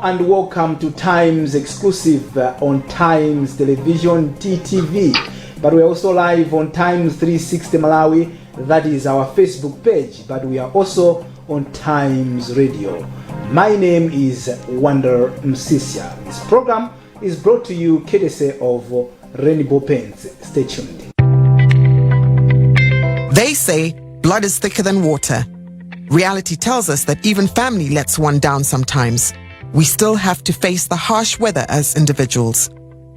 and welcome to Times exclusive on Times Television TTV. But we're also live on Times 360 Malawi. That is our Facebook page. But we are also on Times Radio. My name is Wonder Msisia. This program is brought to you courtesy of Rainbow Paints. Stay tuned. They say blood is thicker than water. Reality tells us that even family lets one down sometimes. We still have to face the harsh weather as individuals.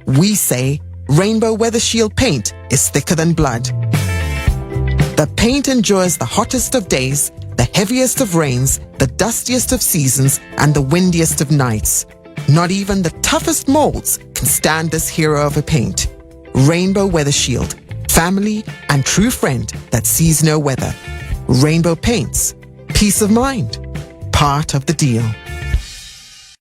We say Rainbow Weather Shield paint is thicker than blood. The paint endures the hottest of days, the heaviest of rains, the dustiest of seasons, and the windiest of nights. Not even the toughest molds can stand this hero of a paint. Rainbow Weather Shield, family and true friend that sees no weather. Rainbow Paints, peace of mind, part of the deal.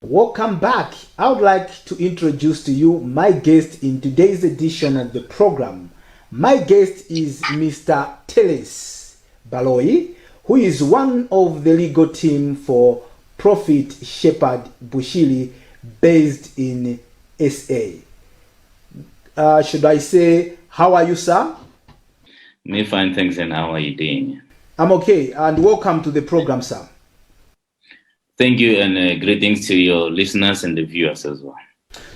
Welcome back. I would like to introduce to you my guest in today's edition of the program. My guest is Mr. TERENCE BALOYI, who is one of the legal team for Prophet Shepherd Bushiri based in SA. Should I say, how are you, sir? Me fine, thanks, and how are you doing? I'm okay, and welcome to the program, sir. Thank you, and greetings to your listeners and the viewers as well.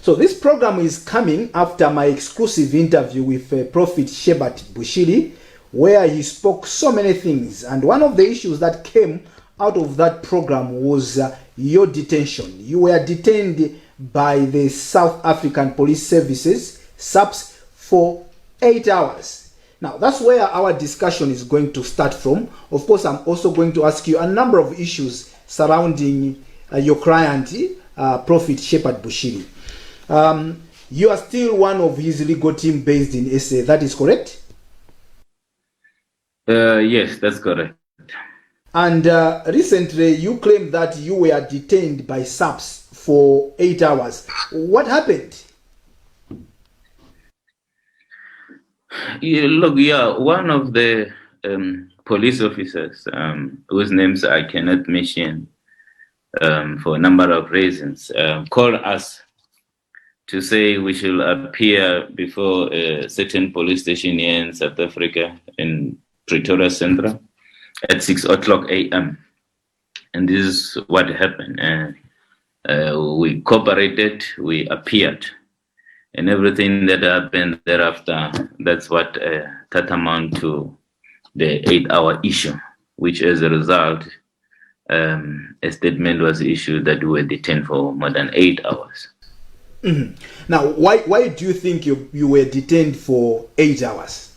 So this program is coming after my exclusive interview with Prophet Shepherd Bushiri, where he spoke so many things. And one of the issues that came out of that program was your detention. You were detained by the South African Police Services, SAPS, for 8 hours. Now, that's where our discussion is going to start from. Of course, I'm also going to ask you a number of issues surrounding your client, Prophet Shepherd Bushiri. You are still one of his legal team based in SA, that is correct? Yes, that's correct. And recently you claimed that you were detained by SAPS for 8 hours. What happened? One of the police officers, whose names I cannot mention for a number of reasons, called us to say we should appear before a certain police station here in South Africa, in Pretoria Central, at 6 o'clock a.m. And this is what happened. We cooperated, we appeared. And everything that happened thereafter, that's what tantamount to the 8-hour issue, which as a result, a statement was issued that we were detained for more than 8 hours. Mm-hmm. Now, why do you think you were detained for 8 hours?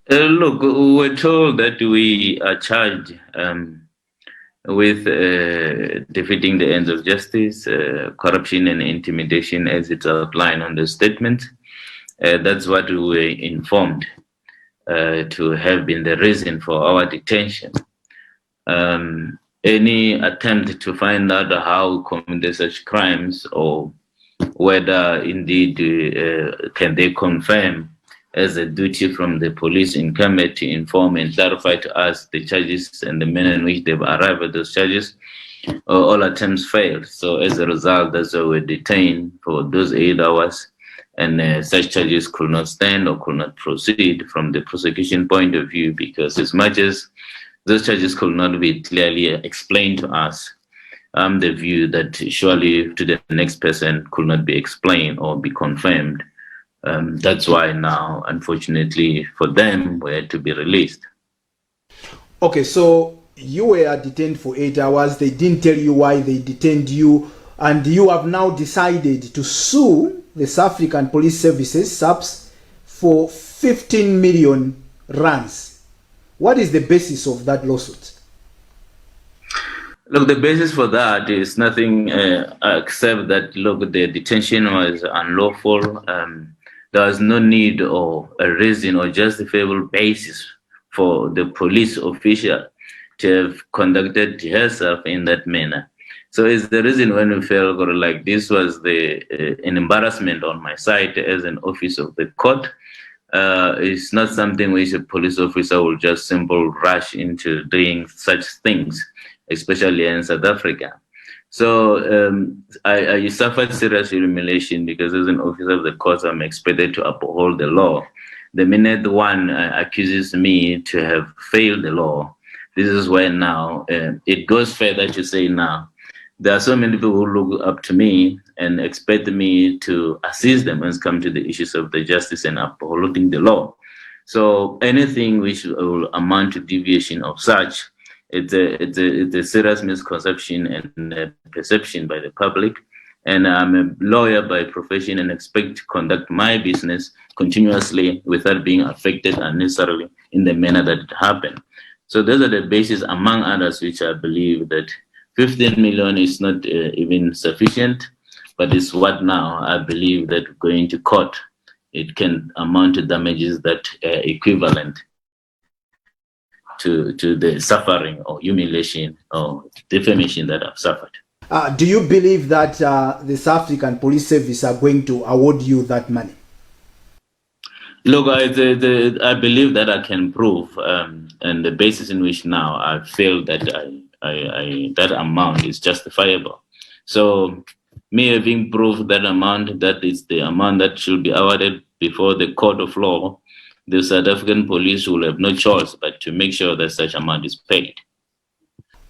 Look, we were told that we are charged with defeating the ends of justice, corruption and intimidation as it's outlined on the statement. That's what we were informed to have been the reason for our detention. Any attempt to find out how we committed such crimes or whether indeed can they confirm as a duty from the police incumbent to inform and clarify to us the charges and the manner in which they've arrived at those charges, all attempts failed. So as a result, that's why we're detained for those 8 hours, and such charges could not stand or could not proceed from the prosecution point of view, because as much as those charges could not be clearly explained to us, the view that surely to the next person could not be explained or be confirmed. That's why now, unfortunately for them, we had to be released. Okay, so you were detained for 8 hours. They didn't tell you why they detained you, and you have now decided to sue the South African Police Services, SAPS, for 15 million rands. What is the basis of that lawsuit? Look, the basis for that is nothing except that, look, the detention was unlawful. There was no need or a reason or justifiable basis for the police official to have conducted herself in that manner. So it's the reason when we felt like this was an embarrassment on my side as an officer of the court. It's not something which a police officer will just simply rush into doing such things. especially in South Africa. So I suffered serious humiliation because as an officer of the court, I'm expected to uphold the law. The minute one accuses me to have failed the law, this is where now it goes further to say now, there are so many people who look up to me and expect me to assist them when it comes to the issues of the justice and upholding the law. So anything which will amount to deviation of such, it's a serious misconception and perception by the public. And I'm a lawyer by profession and expect to conduct my business continuously without being affected unnecessarily in the manner that it happened. So those are the bases, among others, which I believe that 15 million is not even sufficient, but it's what now I believe that going to court, it can amount to damages that are equivalent to the suffering or humiliation or defamation that I've suffered. Do you believe that the South African Police Service are going to award you that money? Look, I believe that I can prove, and the basis in which now I feel that that amount is justifiable. So, me having proved that amount, that is the amount that should be awarded before the court of law, the South African police will have no choice but to make sure that such amount is paid.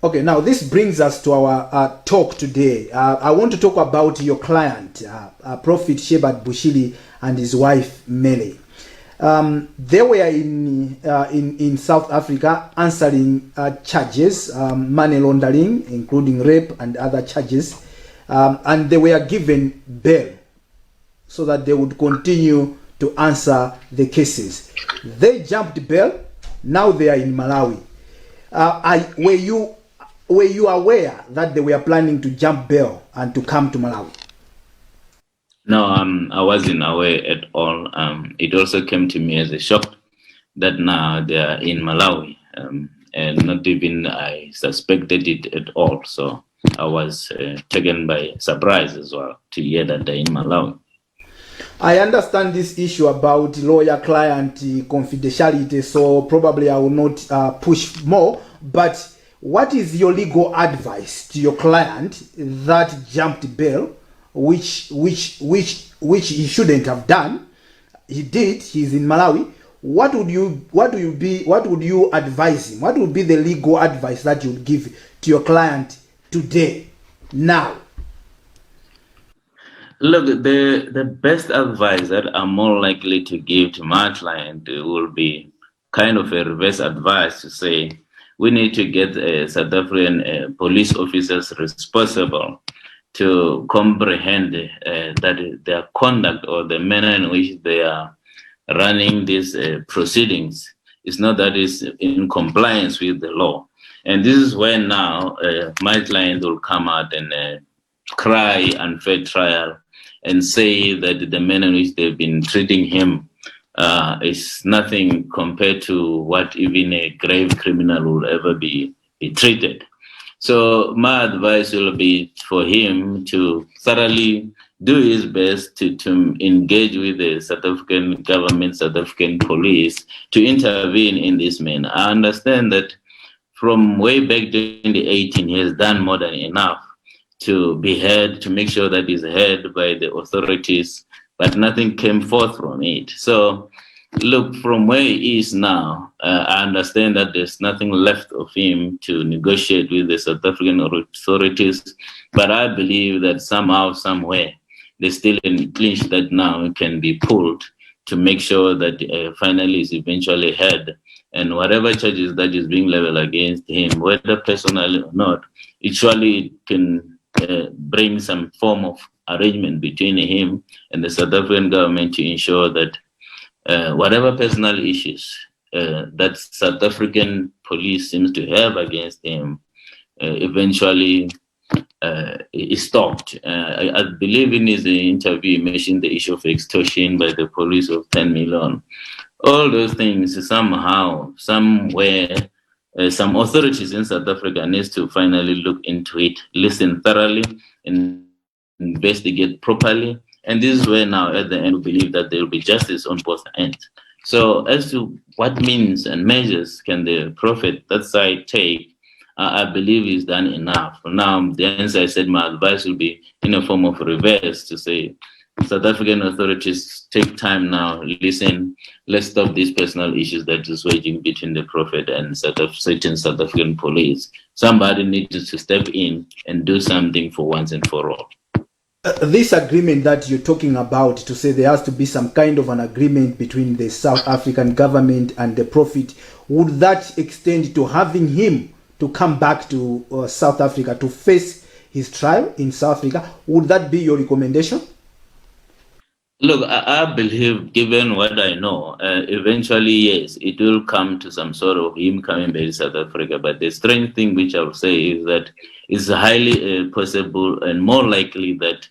Okay, now this brings us to our talk today. I want to talk about your client, Prophet Shebat Bushiri and his wife, Mele. They were in South Africa answering charges, money laundering, including rape and other charges, and they were given bail so that they would continue to answer the cases. They jumped bail. Now they are in Malawi. Were you aware that they were planning to jump bail and to come to Malawi? No, I wasn't aware at all. It also came to me as a shock that now they are in Malawi, and not even I suspected it at all. So I was taken by surprise as well to hear that they're in Malawi. I understand this issue about lawyer-client confidentiality, so probably I will not push more. But what is your legal advice to your client that jumped bail, which he shouldn't have done? He did. He's in Malawi. What would you advise him? What would be the legal advice that you would give to your client today, now? Look, the best advice that I'm more likely to give to my client will be kind of a reverse advice to say we need to get South African police officers responsible to comprehend that their conduct or the manner in which they are running these proceedings is not that is in compliance with the law. And this is when now my client will come out and cry unfair trial and say that the manner in which they've been treating him is nothing compared to what even a grave criminal would ever be treated. So my advice will be for him to thoroughly do his best to engage with the South African government, South African police, to intervene in this manner. I understand that from way back 2018, he has done more than enough to be heard, to make sure that he's heard by the authorities, but nothing came forth from it. So look, from where he is now, I understand that there's nothing left of him to negotiate with the South African authorities, but I believe that somehow, somewhere, there's still a clinch that now can be pulled to make sure that finally is eventually heard. And whatever charges that is being leveled against him, whether personally or not, it surely can bring some form of arrangement between him and the South African government to ensure that whatever personal issues that South African police seems to have against him eventually is stopped. I believe in his interview, he mentioned the issue of extortion by the police of 10 million. All those things somehow, somewhere, some authorities in South Africa needs to finally look into it, listen thoroughly, and investigate properly. And this is where now, at the end, we believe that there will be justice on both ends. So as to what means and measures can the Prophet, that side, take, I believe he's done enough. Now, the answer I said, my advice will be in a form of reverse to say, South African authorities, take time now, listen, let's stop these personal issues that is waging between the prophet and certain South African police. Somebody needs to step in and do something for once and for all. This agreement that you're talking about, to say there has to be some kind of an agreement between the South African government and the prophet, would that extend to having him to come back to South Africa to face his trial in South Africa? Would that be your recommendation? Look, I believe, given what I know, eventually, yes, it will come to some sort of him coming back to South Africa. But the strange thing which I would say is that it's highly possible and more likely that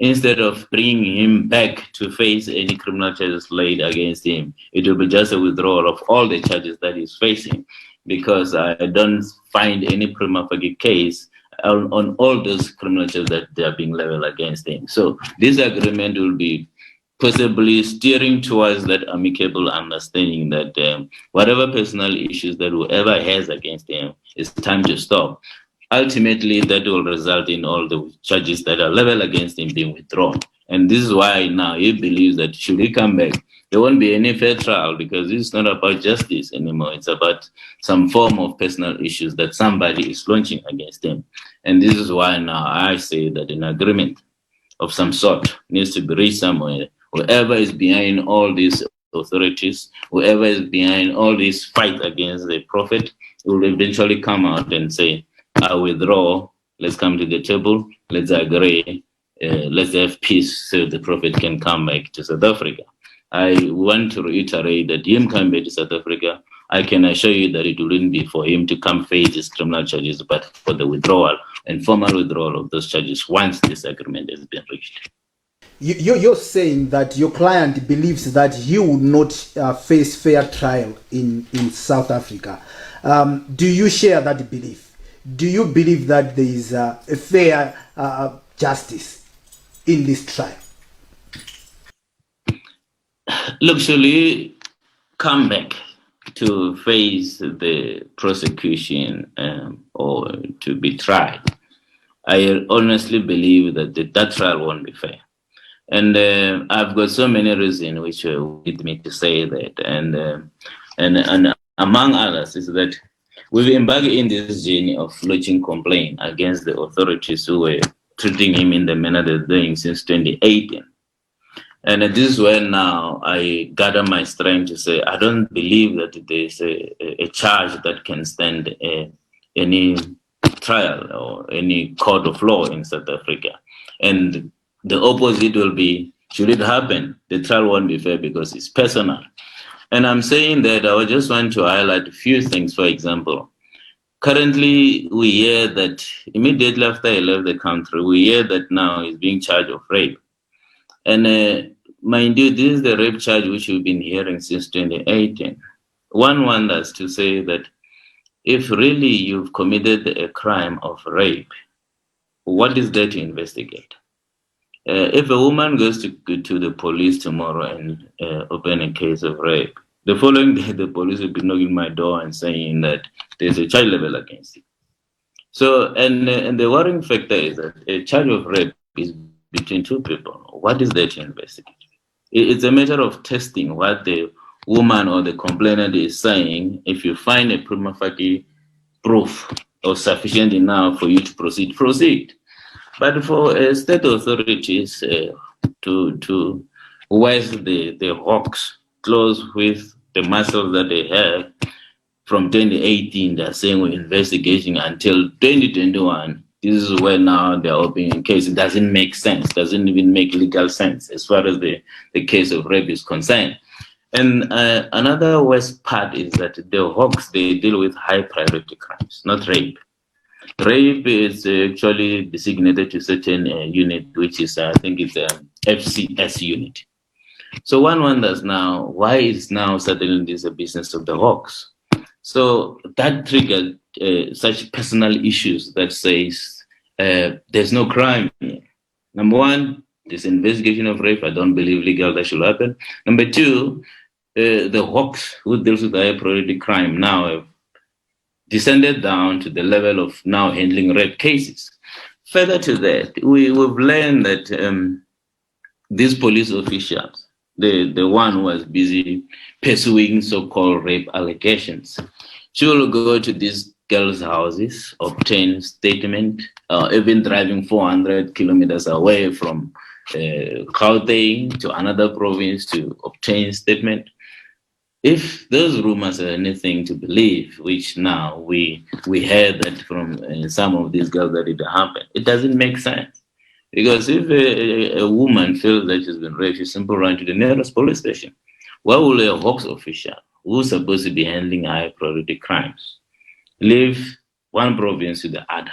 instead of bringing him back to face any criminal charges laid against him, it will be just a withdrawal of all the charges that he's facing, because I don't find any prima facie case on all those criminal charges that they are being leveled against him. So this agreement will be possibly steering towards that amicable understanding that whatever personal issues that whoever has against him, it's time to stop. Ultimately, that will result in all the charges that are leveled against him being withdrawn. And this is why now he believes that should he come back, there won't be any fair trial, because it's not about justice anymore. It's about some form of personal issues that somebody is launching against him. And this is why now I say that an agreement of some sort needs to be reached somewhere. Whoever is behind all these authorities, whoever is behind all this fight against the prophet, will eventually come out and say, I withdraw, let's come to the table, let's agree, let's have peace so the prophet can come back to South Africa. I want to reiterate that him coming back to South Africa, I can assure you that it wouldn't be for him to come face his criminal charges, but for the withdrawal and formal withdrawal of those charges once this agreement has been reached. You're saying that your client believes that he would not face fair trial in South Africa. Do you share that belief? Do you believe that there is a fair justice in this trial? Look, should he come back to face the prosecution or to be tried, I honestly believe that that trial won't be fair. And I've got so many reasons which lead me to say that. And among others is that we've embarked in this journey of lodging complaint against the authorities who were treating him in the manner they're doing since 2018. And this is where now I gather my strength to say, I don't believe that there's a charge that can stand any trial or any court of law in South Africa. And the opposite will be, should it happen, the trial won't be fair because it's personal. And I'm saying that I just want to highlight a few things. For example, currently we hear that immediately after he left the country, we hear that now he's being charged of rape. And mind you, this is the rape charge which we've been hearing since 2018. One wonders to say that if really you've committed a crime of rape, what is there to investigate? If a woman goes to the police tomorrow and open a case of rape, the following day the police will be knocking my door and saying that there's a child level against you. So, and the worrying factor is that a charge of rape is between two people. What is there to investigate? It's a matter of testing what the woman or the complainant is saying. If you find a prima facie proof or sufficient enough for you to proceed. But for state authorities to wear the hawks close with the muscles that they have, from 2018, they're saying we're investigating until 2021. This is where now they're opening a case. It doesn't make sense, doesn't even make legal sense as far as the case of rape is concerned. And another worst part is that the hawks, they deal with high priority crimes, not rape. Rape is actually designated to certain unit, which is, I think it's a FCS unit. So one wonders now, why is now suddenly this a business of the hawks? So that triggered such personal issues that says there's no crime here. Number one, this investigation of rape, I don't believe legal that should happen. Number two, the hawks who deals with high priority crime now have descended down to the level of now handling rape cases. Further to that, we've learned that these police officials, the one who was busy pursuing so-called rape allegations, she will go to these girls' houses, obtain statement, even driving 400 kilometers away from Gauteng to another province to obtain statement. If those rumors are anything to believe, which now we heard that from some of these girls that it happened, it doesn't make sense. Because if a woman feels that she's been raped, she simply run to the nearest police station. Why will a Hawks official, who's supposed to be handling high priority crimes, leave one province to the other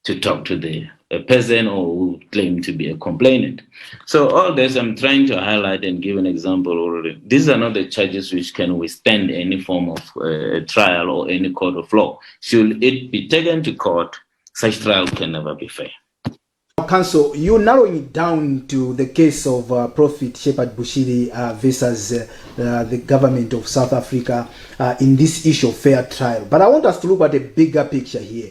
to talk to a person or who claim to be a complainant? So all this I'm trying to highlight and give an example already. These are not the charges which can withstand any form of trial or any court of law. Should it be taken to court, such trial can never be fair. Counsel, you narrowing it down to the case of Prophet Shepherd Bushiri versus the government of South Africa in this issue of fair trial. But I want us to look at a bigger picture here.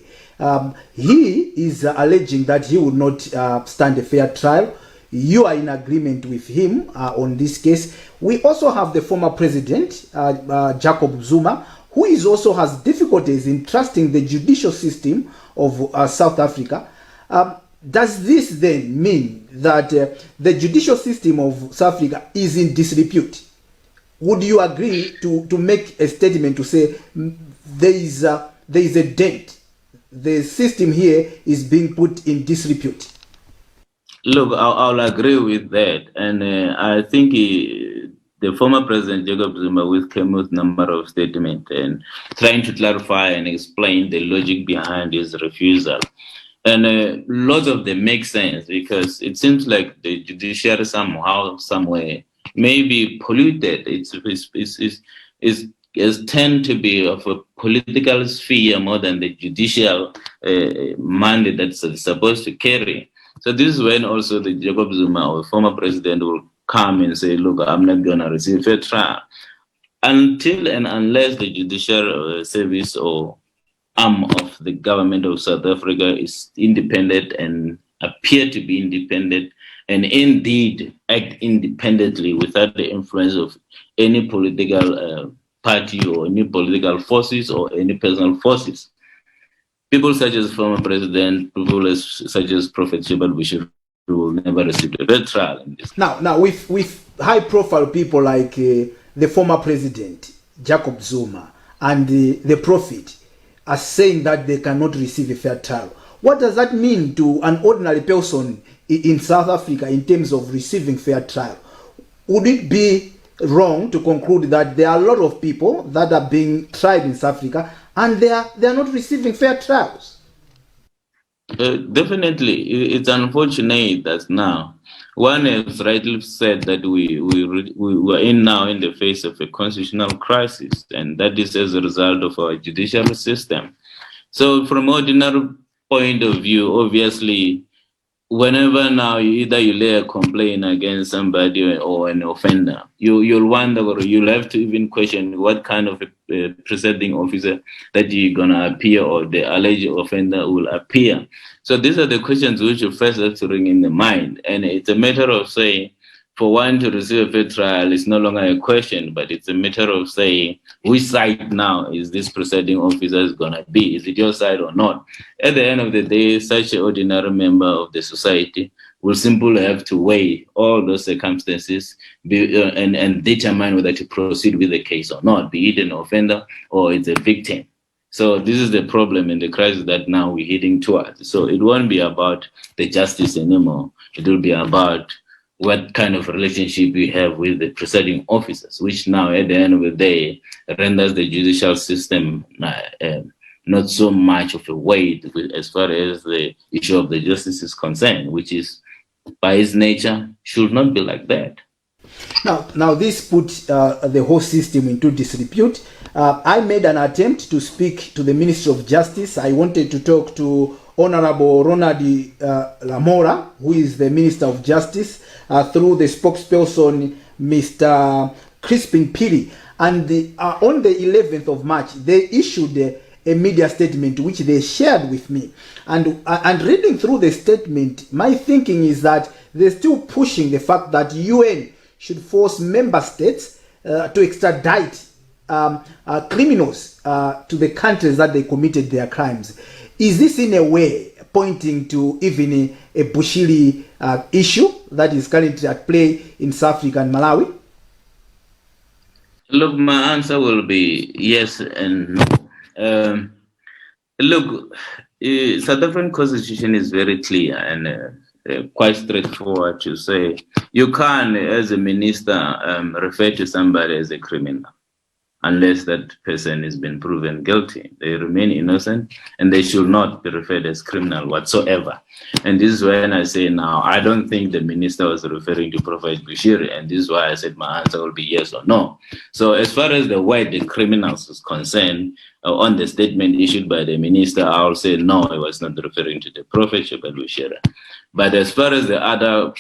He is alleging that he would not stand a fair trial. You are in agreement with him on this case. We also have the former president, Jacob Zuma, who is also has difficulties in trusting the judicial system of South Africa. Does this then mean that the judicial system of South Africa is in disrepute? Would you agree to make a statement to say there is a dent? The system here is being put in disrepute. Look, I'll agree with that. And I think the former president, Jacob Zuma, came with a number of statements and trying to clarify and explain the logic behind his refusal. And lots of them make sense because it seems like the judiciary somehow, somewhere, may be polluted. It tend to be of a political sphere more than the judicial mandate that's supposed to carry. So this is when also the Jacob Zuma or former president will come and say, look, I'm not going to receive a trial. Until and unless the judicial service or arm of the government of South Africa is independent and appear to be independent and indeed act independently without the influence of any political party or any political forces or any personal forces, people such as former president, people such as Prophet Shepherd Bushiri will never receive a fair trial in this. Now with high-profile people like the former president, Jacob Zuma, and the Prophet are saying that they cannot receive a fair trial. What does that mean to an ordinary person in South Africa in terms of receiving fair trial? Would it be wrong to conclude that there are a lot of people that are being tried in South Africa and they are not receiving fair trials? Definitely, it's unfortunate that now one has rightly said that we are now in the face of a constitutional crisis, and that is as a result of our judicial system. So, from an ordinary point of view, obviously, whenever now you lay a complaint against somebody or an offender, you'll wonder or you'll have to even question what kind of a presiding officer that you're gonna appear or the alleged offender will appear. So these are the questions which you first have to ring in the mind, and it's a matter of saying, for one to receive a fair trial, it's no longer a question, but it's a matter of saying, which side now is this presiding officer is going to be? Is it your side or not? At the end of the day, such an ordinary member of the society will simply have to weigh all those circumstances and determine whether to proceed with the case or not, be it an offender or it's a victim. So this is the problem and the crisis that now we're heading towards. So it won't be about the justice anymore. It will be about what kind of relationship we have with the presiding officers, which now at the end of the day renders the judicial system not so much of a weight as far as the issue of the justice is concerned, which is by its nature should not be like that. Now this put the whole system into disrepute. I made an attempt to speak to the Ministry of Justice. I wanted to talk to Honorable Ronald Lamora, who is the Minister of Justice, through the spokesperson, Mr. Crispin Piri. And on the 11th of March, they issued a media statement which they shared with me. And reading through the statement, my thinking is that they're still pushing the fact that UN should force member states to extradite criminals to the countries that they committed their crimes. Is this in a way pointing to even a Bushiri issue that is currently at play in South Africa and Malawi? Look, my answer will be yes and no. Look, South African Constitution is very clear and quite straightforward to say you can, as a minister, refer to somebody as a criminal unless that person has been proven guilty. They remain innocent and they should not be referred as criminal whatsoever. And this is when I say now, I don't think the minister was referring to Prophet Bushiri, and this is why I said my answer will be yes or no. So as far as the word the criminals is concerned, on the statement issued by the minister, I'll say no, I was not referring to the Prophet Bushiri. But as far as the other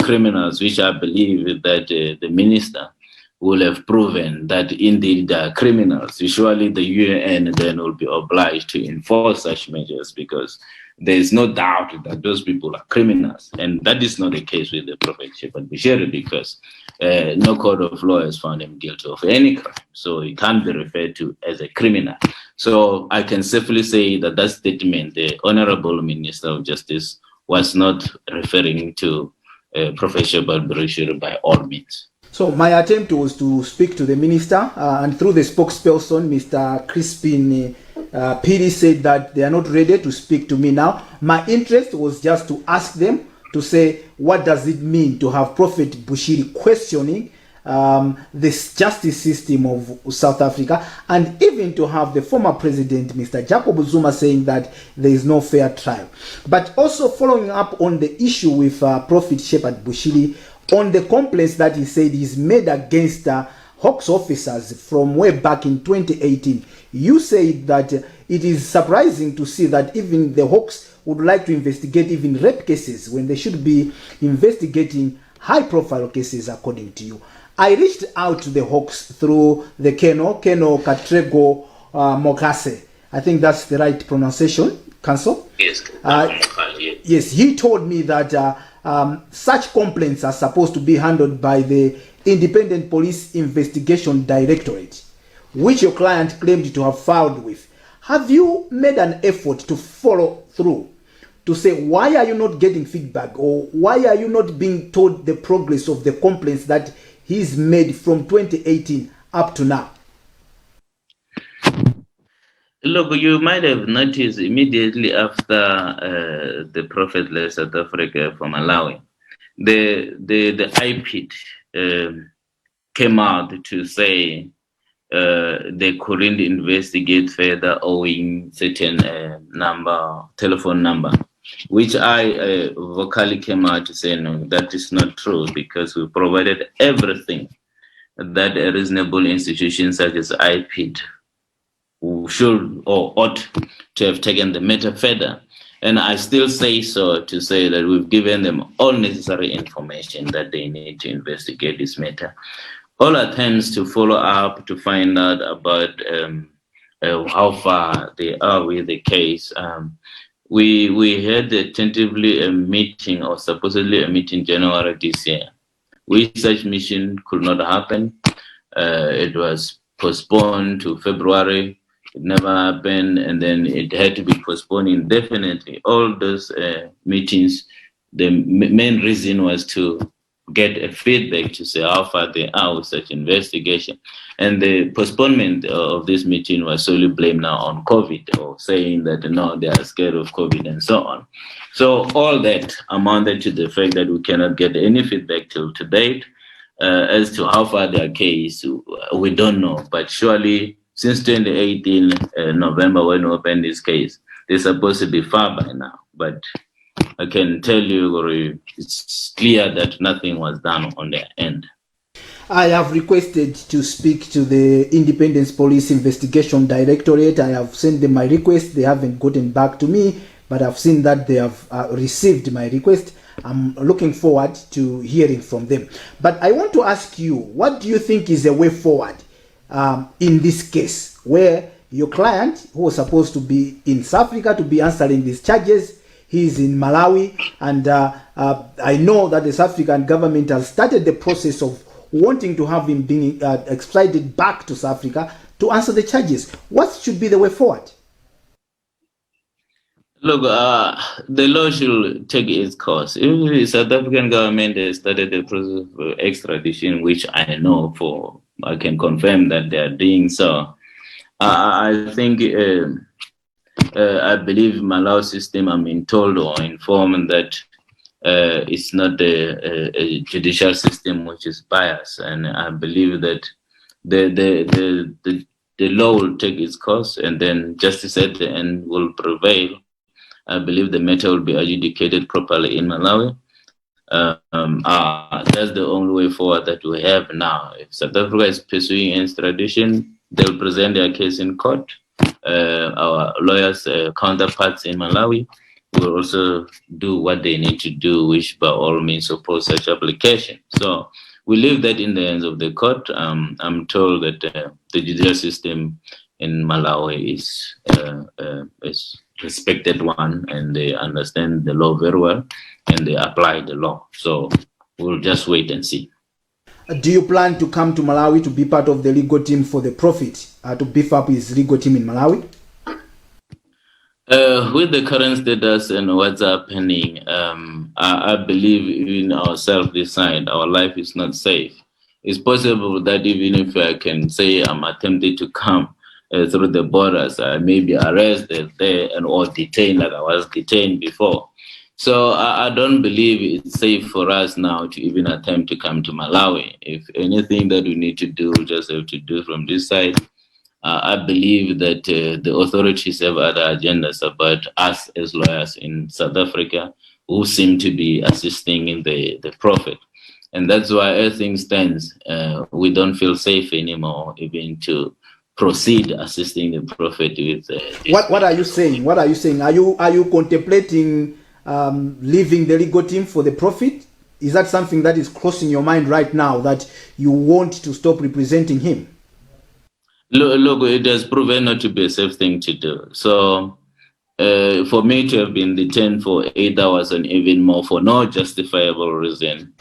criminals, which I believe that the minister will have proven that indeed they are criminals, usually the UN then will be obliged to enforce such measures, because there is no doubt that those people are criminals. And that is not the case with the Prophet Bushiri, because no court of law has found him guilty of any crime. So he can't be referred to as a criminal. So I can safely say that that statement, the Honorable Minister of Justice was not referring to Prophet Bushiri by all means. So my attempt was to speak to the minister, and through the spokesperson, Mr. Crispin Piri, said that they are not ready to speak to me now. My interest was just to ask them to say, what does it mean to have Prophet Bushiri questioning the justice system of South Africa, and even to have the former president, Mr. Jacob Zuma, saying that there is no fair trial. But also following up on the issue with Prophet Shepherd Bushiri, on the complaints that he said he's made against Hawks officers from way back in 2018, you said that it is surprising to see that even the Hawks would like to investigate even rape cases when they should be investigating high-profile cases, according to you. I reached out to the Hawks through the Keno Katrego Mokase. I think that's the right pronunciation, Counsel? Yes. Yes, he told me that such complaints are supposed to be handled by the Independent Police Investigation Directorate, which your client claimed to have filed with. Have you made an effort to follow through to say, why are you not getting feedback, or why are you not being told the progress of the complaints that he's made from 2018 up to now? Look, you might have noticed immediately after the Prophet left South Africa for Malawi, the IPID came out to say they couldn't investigate further owing certain telephone number, which I vocally came out to say, no, that is not true, because we provided everything that a reasonable institution such as IPID should or ought to have taken the matter further. And I still say so, to say that we've given them all necessary information that they need to investigate this matter. All attempts to follow up to find out about how far they are with the case. We had tentatively a meeting, or supposedly a meeting, January this year. Which such mission could not happen. It was postponed to February. It never happened, and then it had to be postponed indefinitely. All those meetings, the main reason was to get a feedback to say how far they are with such investigation. And the postponement of this meeting was solely blamed now on COVID, or saying that no, they are scared of COVID and so on. So all that amounted to the fact that we cannot get any feedback till to date. As to how far their case, we don't know. But surely, since 2018, November, when we opened this case, they're supposed to be far by now. But I can tell you, it's clear that nothing was done on their end. I have requested to speak to the Independent Police Investigation Directorate. I have sent them my request. They haven't gotten back to me, but I've seen that they have received my request. I'm looking forward to hearing from them. But I want to ask you, what do you think is a way forward in this case, where Your client, who was supposed to be in South Africa to be answering these charges, he's in Malawi, and I know that the South African government has started the process of wanting to have him being extradited back to South Africa to answer the charges. What should be the way forward? Look, the law should take its course. If the South African government has started the process of extradition, which I know for, I can confirm that they are doing so. I think, I believe Malawi system, I'm being told or informed that it's not a judicial system which is biased, and I believe that the law will take its course, and then justice at the end will prevail. I believe the matter will be adjudicated properly in Malawi. That's the only way forward that we have now. If South Africa is pursuing extradition, they'll present their case in court. Our lawyers, counterparts in Malawi, will also do what they need to do, which by all means oppose such application. So we leave that in the hands of the court. I'm told that the judicial system in Malawi is respected one, and they understand the law very well, and they apply the law. So we'll just wait and see. Do you plan to come to Malawi to be part of the legal team for the Prophet, to beef up his legal team in Malawi? With the current status and what's happening, I believe even ourselves this side, our life is not safe. It's possible that even if I can say I'm attempting to come through the borders, I may be arrested there and or detained like I was detained before. So I don't believe it's safe for us now to even attempt to come to Malawi. If anything that we need to do, we just have to do from this side. I believe that the authorities have other agendas about us as lawyers in South Africa who seem to be assisting in the Prophet. And that's why everything stands. We don't feel safe anymore even to proceed assisting the Prophet with what are you saying? What are you saying? Are you contemplating leaving the legal team for the Prophet? Is that something that is crossing your mind right now, that you want to stop representing him? Look, it has proven not to be a safe thing to do. So for me to have been detained for 8 hours and even more for no justifiable reason,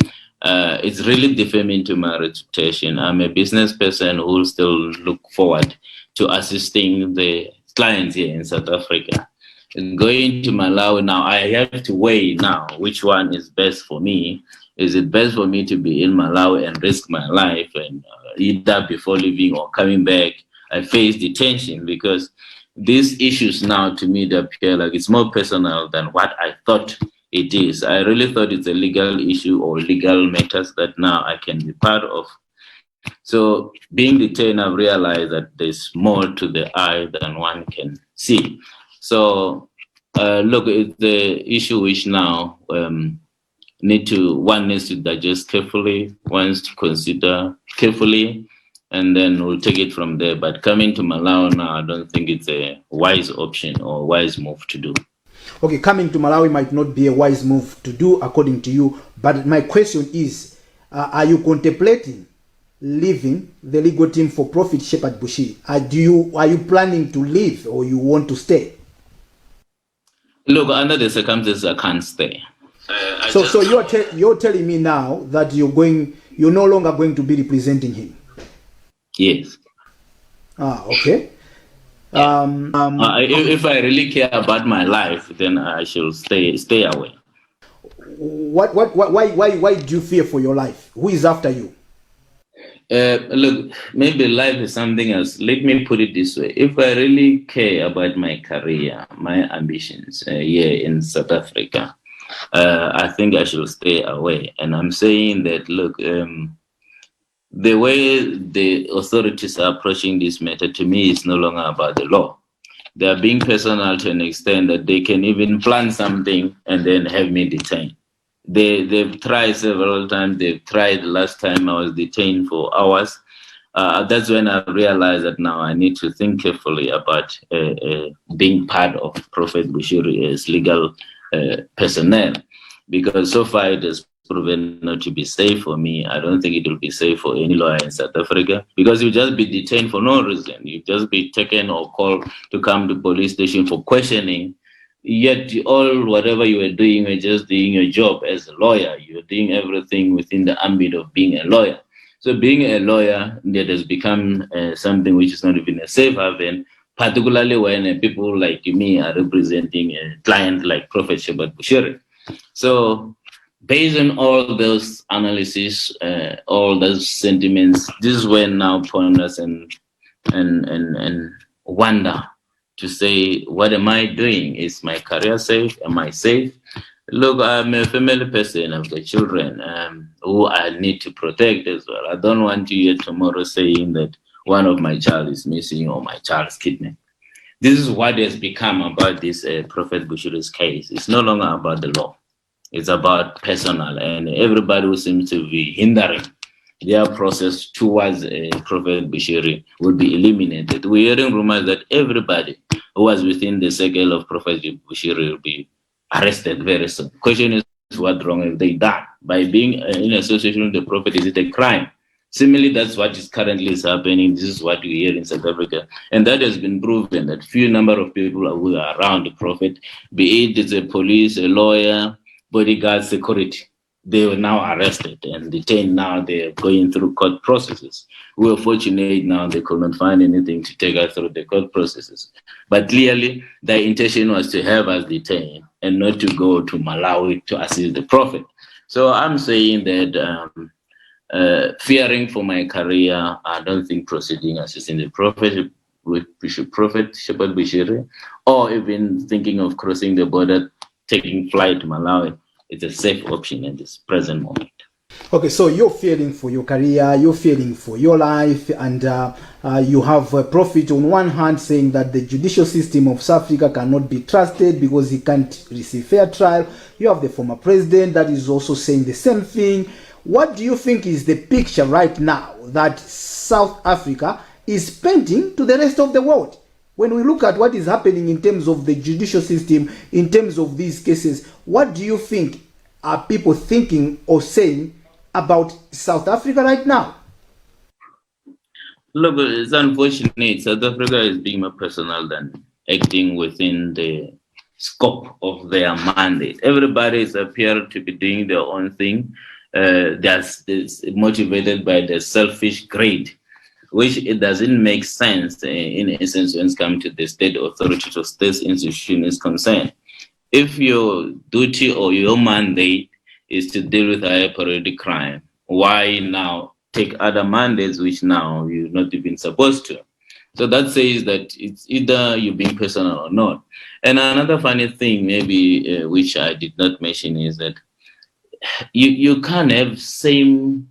it's really defaming to my reputation. I'm a business person who will still look forward to assisting the clients here in South Africa. Going to Malawi now, I have to weigh now which one is best for me. Is it best for me to be in Malawi and risk my life, and either before leaving or coming back, I face detention? Because these issues now to me they appear like it's more personal than what I thought it is. I really thought it's a legal issue or legal matters that now I can be part of. So being detained, I've realized that there's more to the eye than one can see. So look, it's the issue which now one needs to digest carefully, one needs to consider carefully, and then we'll take it from there. But coming to Malawi now, I don't think it's a wise option or wise move to do. Okay, coming to Malawi might not be a wise move to do according to you, but my question is, are you contemplating leaving the legal team for Prophet Shepherd Bushiri? Are you planning to leave, or you want to stay? Look, under the circumstances, I can't stay. So you're telling me now that you're no longer going to be representing him? Yes. Okay. If I really care about my life, then I shall stay away. Why do you fear for your life? Who is after you? Look, maybe life is something else. Let me put it this way. If I really care about my career, my ambitions here in South Africa, I think I should stay away. And I'm saying that, look, the way the authorities are approaching this matter, to me, is no longer about the law. They are being personal to an extent that they can even plan something and then have me detained. They've tried several times. They've tried last time I was detained for hours. That's when I realized that now I need to think carefully about being part of Prophet Bushiri as legal personnel, because so far it has proven not to be safe for me, I don't think it will be safe for any lawyer in South Africa, because you'll just be detained for no reason. You'll just be taken or called to come to police station for questioning. Yet whatever you were doing, you were just doing your job as a lawyer. You're doing everything within the ambit of being a lawyer. So being a lawyer, that has become something which is not even a safe haven, particularly when people like me are representing a client like Prophet Shebat Bushiri. So based on all those analyses, all those sentiments, this is when now ponders and wonder to say, what am I doing? Is my career safe? Am I safe? Look, I'm a family person. I've got children who I need to protect as well. I don't want to hear tomorrow saying that one of my child is missing or my child is kidnapped. This is what has become about this Prophet Bushiri's case. It's no longer about the law. It's about personal, and everybody who seems to be hindering their process towards Prophet Bushiri will be eliminated. We're hearing rumors that everybody who was within the circle of Prophet Bushiri will be arrested very soon. Question is, what wrong have they done? By being in association with the Prophet, is it a crime? Similarly, that's what is currently happening. This is what we hear in South Africa. And that has been proven that few number of people who are around the Prophet, be it a police, a lawyer, bodyguard, security, they were now arrested and detained. Now they're going through court processes. We were fortunate now they could not find anything to take us through the court processes. But clearly, the intention was to have us detained and not to go to Malawi to assist the Prophet. So I'm saying that fearing for my career, I don't think proceeding assisting the Prophet with Prophet Shebat Bushiri, or even thinking of crossing the border, taking flight to Malawi, it's a safe option in this present moment. Okay, so you're fearing for your career, you're fearing for your life, and you have a Prophet on one hand saying that the judicial system of South Africa cannot be trusted because he can't receive fair trial. You have the former president that is also saying the same thing. What do you think is the picture right now that South Africa is painting to the rest of the world? When we look at what is happening in terms of the judicial system, in terms of these cases, what do you think are people thinking or saying about South Africa right now? Look, it's unfortunate. South Africa is being more personal than acting within the scope of their mandate. Everybody is appearing to be doing their own thing. That's motivated by the selfish greed, which it doesn't make sense in essence when it comes to the state authority or state institution is concerned. If your duty or your mandate is to deal with higher priority crime, why now take other mandates which now you're not even supposed to? So that says that it's either you're being personal or not. And another funny thing maybe which I did not mention is that you can't have same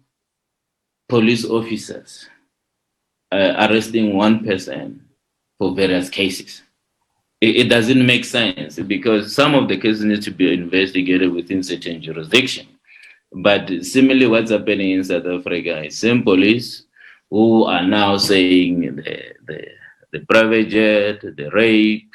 police officers arresting one person for various cases. It doesn't make sense because some of the cases need to be investigated within certain jurisdiction. But similarly, what's happening in South Africa is same police who are now saying the private jet, the rape,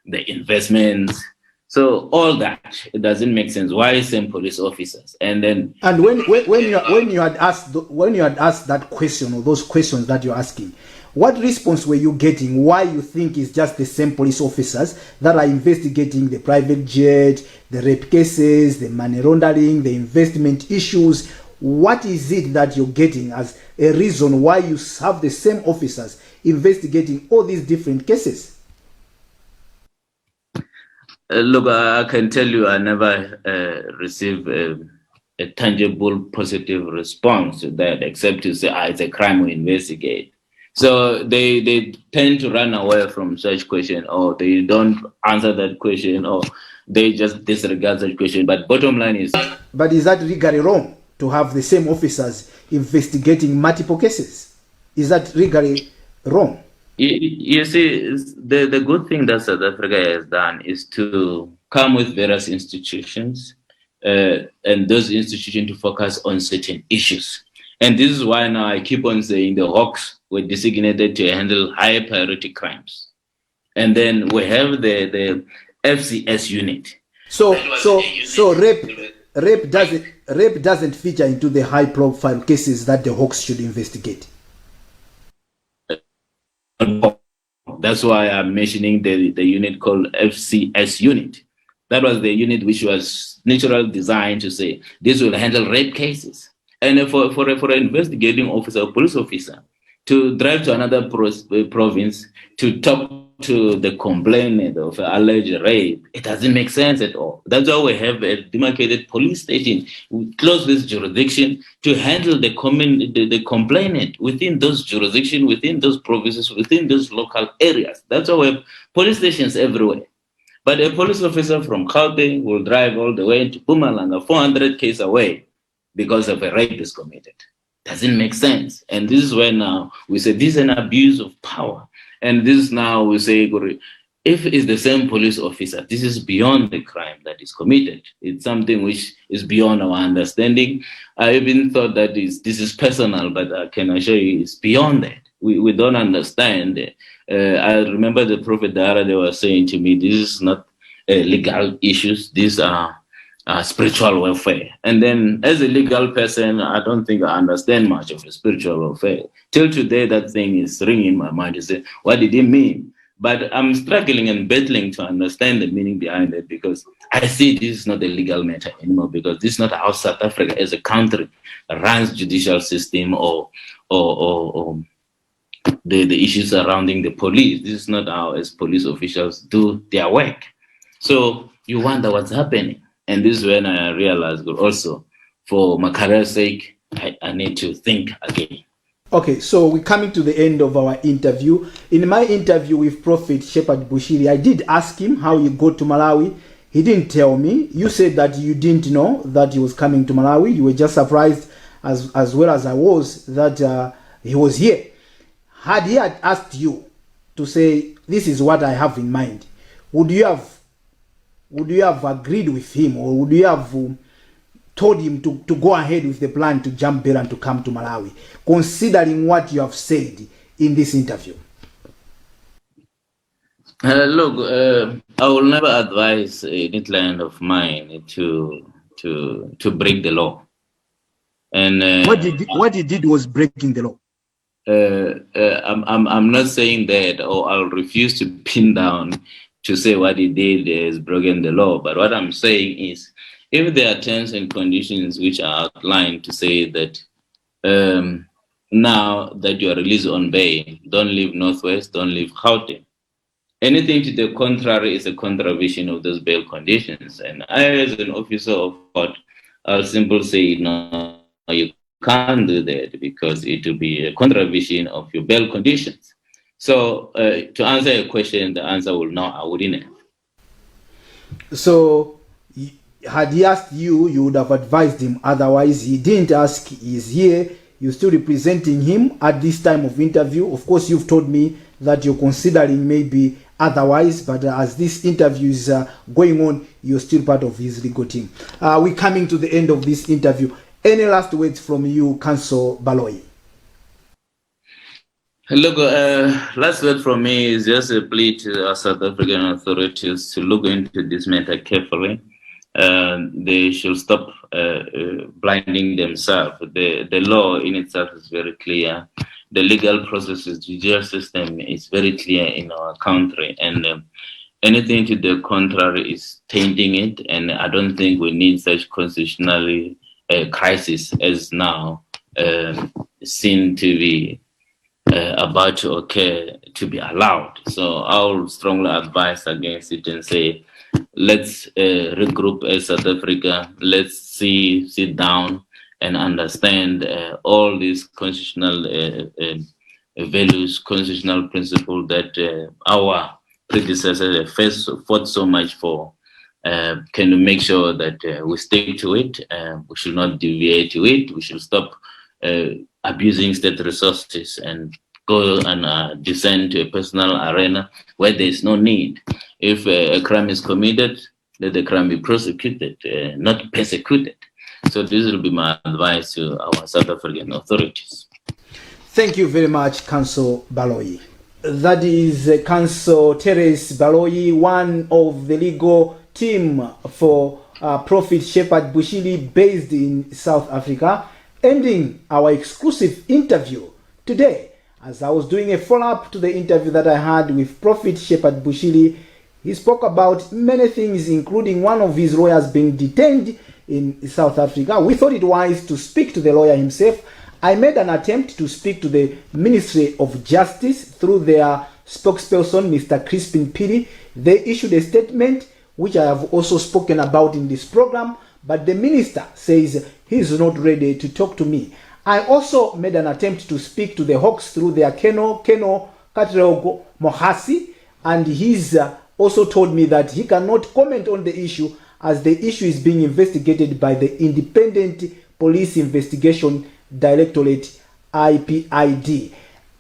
the investments. So all that, it doesn't make sense. Why same police officers? And when you had asked that question or those questions that you're asking, what response were you getting? Why you think it's just the same police officers that are investigating the private jet, the rape cases, the money laundering, the investment issues? What is it that you're getting as a reason why you have the same officers investigating all these different cases? Look, I can tell you I never received a tangible positive response to that, except to say, it's a crime we investigate. So they tend to run away from such question, or they don't answer that question, or they just disregard such question. But bottom line is... But is that legally wrong to have the same officers investigating multiple cases? Is that legally wrong? You see, the good thing that South Africa has done is to come with various institutions and those institutions to focus on certain issues. And this is why now I keep on saying the Hawks were designated to handle high priority crimes. And then we have the FCS unit. So rape doesn't feature into the high-profile cases that the Hawks should investigate. That's why I'm mentioning the unit called FCS unit. That was the unit which was naturally designed to say this will handle rape cases. And for an investigating officer or police officer to drive to another province to talk to the complainant of alleged rape, it doesn't make sense at all. That's why we have a demarcated police station. We close this jurisdiction to handle the complainant within those jurisdictions, within those provinces, within those local areas. That's why we have police stations everywhere. But a police officer from Gauteng will drive all the way to Mpumalanga, 400 km away, because of a rape is committed. Doesn't make sense. And this is where now we say this is an abuse of power. And this now we say, if it's the same police officer, this is beyond the crime that is committed. It's something which is beyond our understanding. I even thought that this is personal, but I can assure you it's beyond that. We don't understand. I remember the Prophet Dara, they were saying to me, this is not legal issues. These are spiritual welfare. And then as a legal person, I don't think I understand much of a spiritual welfare. Till today, that thing is ringing in my mind to say, what did he mean? But I'm struggling and battling to understand the meaning behind it, because I see this is not a legal matter anymore, because this is not how South Africa as a country runs judicial system or the issues surrounding the police. This is not how as police officials do their work. So you wonder what's happening. And this is when I realized also, for my career's sake, I need to think again. Okay, so we're coming to the end of our interview. In my interview with Prophet Shepherd Bushiri, I did ask him how he got to Malawi. He didn't tell me. You said that you didn't know that he was coming to Malawi. You were just surprised, as well as I was, that he was here. Had he asked you to say, this is what I have in mind, would you have agreed with him, or would you have told him to go ahead with the plan to jump bail and to come to Malawi, considering what you have said in this interview? Look, I will never advise any client of mine to break the law. And what he did was breaking the law. I'm not saying that, or I'll refuse to pin down to say what he did is broken the law. But what I'm saying is, if there are terms and conditions which are outlined to say that now that you are released on bail, don't leave Northwest, don't leave Gauteng. Anything to the contrary is a contravention of those bail conditions. And I, as an officer of court, I'll simply say, no, you can't do that, because it will be a contravention of your bail conditions. So to answer your question, the answer will no, I wouldn't have. So had he asked you, you would have advised him. Otherwise, he didn't ask. He's here. You're still representing him at this time of interview. Of course, you've told me that you're considering maybe otherwise, but as this interview is going on, you're still part of his legal team. We're coming to the end of this interview. Any last words from you, Counsel Baloyi? Look, last word from me is just a plea to our South African authorities to look into this matter carefully. They should stop blinding themselves. The law in itself is very clear. The legal processes, the judicial system is very clear in our country, and anything to the contrary is tainting it. And I don't think we need such constitutional crisis as now seen to be about to occur to be allowed. So I'll strongly advise against it and say, let's regroup as South Africa. Let's sit down and understand all these constitutional values, constitutional principles that our predecessors have fought so much for. Can we make sure that we stick to it? We should not deviate to it. We should stop abusing state resources and go and descend to a personal arena where there is no need. If a crime is committed, let the crime be prosecuted, not persecuted. So this will be my advice to our South African authorities. Thank you very much, Counsel Baloyi. That is Counsel Terence Baloyi, one of the legal team for Prophet Shepherd Bushiri based in South Africa, ending our exclusive interview today. As I was doing a follow-up to the interview that I had with Prophet Shepherd Bushiri, he spoke about many things, including one of his lawyers being detained in South Africa. We thought it wise to speak to the lawyer himself. I made an attempt to speak to the Ministry of Justice through their spokesperson, Mr. Crispin Piri. They issued a statement, which I have also spoken about in this program, but the minister says he's not ready to talk to me. I also made an attempt to speak to the Hawks through their Keno Katrego Mohasi, and he's also told me that he cannot comment on the issue as the issue is being investigated by the Independent Police Investigation Directorate, IPID.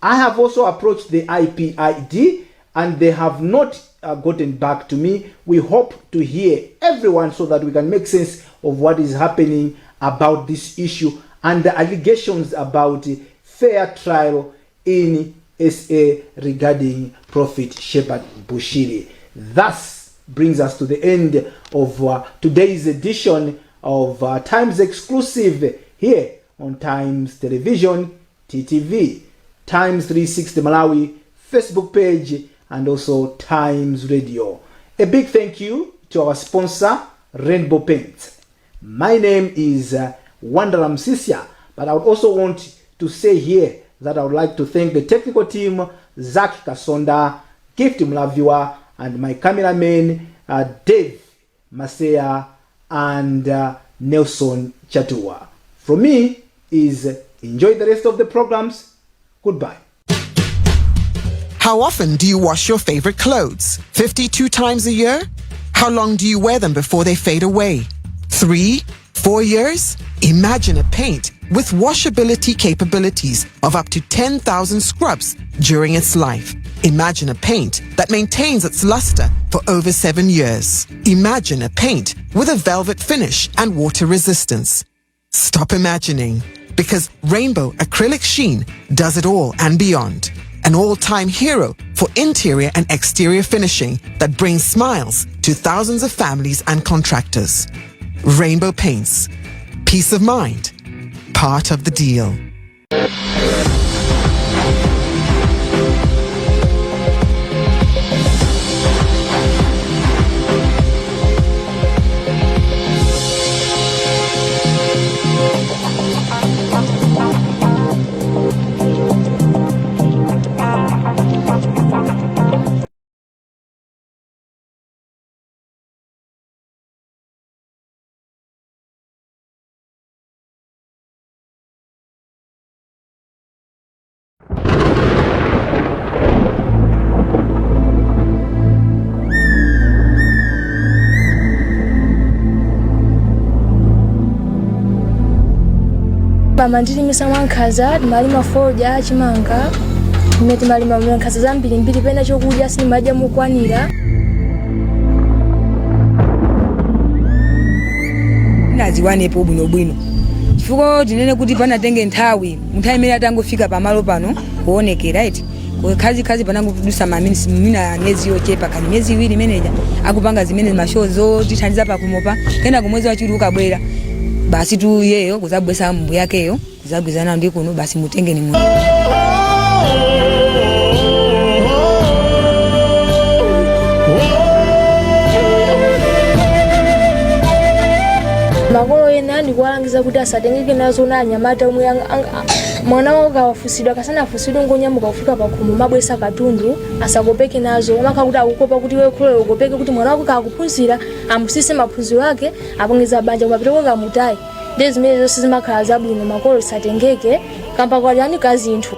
I have also approached the IPID and they have not gotten back to me. We hope to hear everyone so that we can make sense of what is happening about this issue and the allegations about fair trial in SA regarding Prophet Shepherd Bushiri. Thus brings us to the end of today's edition of Times Exclusive here on Times Television, TTV, Times 360 Malawi, Facebook page, and also Times Radio. A big thank you to our sponsor, Rainbow Paints. My name is Wandaram Sisia, but I would also want to say here that I would like to thank the technical team, Zach Kasonda, Gift Mlaviwa, and my cameraman, Dave Masea, and Nelson Chatua. From me is enjoy the rest of the programs. Goodbye. How often do you wash your favorite clothes? 52 times a year? How long do you wear them before they fade away? 3, 4 years? Imagine a paint with washability capabilities of up to 10,000 scrubs during its life. Imagine a paint that maintains its luster for over 7 years. Imagine a paint with a velvet finish and water resistance. Stop imagining, because Rainbow Acrylic Sheen does it all and beyond. An all-time hero for interior and exterior finishing that brings smiles to thousands of families and contractors. Rainbow Paints. Peace of mind. Part of the deal. Mandilimisa mwankhaza timalima foja chimanga imene timalima mwankhaza zambirimbiri pena chokudya sinimadya mokwanira. Naziwanepo bwinobwino chifukwa tinene kuti panatenge nthawi munthawi imene atangofika pamalo pano kuonekera right khazi panangodusa maminisi mina miyezi yochepa kani miyezi iwiri imeneja akupanga zimene mashozo tithandiza pakumopa kena kumwezi wachiri ukabwera basi tu yeyo kuzabwesa mbu yakeyo kuzagwizana ndi kuno basi mutenge ni mwe. Makolo ena ndikuwalangiza kuti asatengeke nazo na anyamata omwe mwana wanga wafusidwa kasana afusidwa ngonyamuka kufika pakhomo mabwesa katundu asakopeke nazo amaka kuti akukopa kuti wewe kholo ukopeke kuti mwana wako kakuphunzira amusise maphunziro ake apongeza banja kupapita kamutayi. Ndezi zimene zonse zimakhala zabwino makolo satengeke kampa kwa yani kazinthu.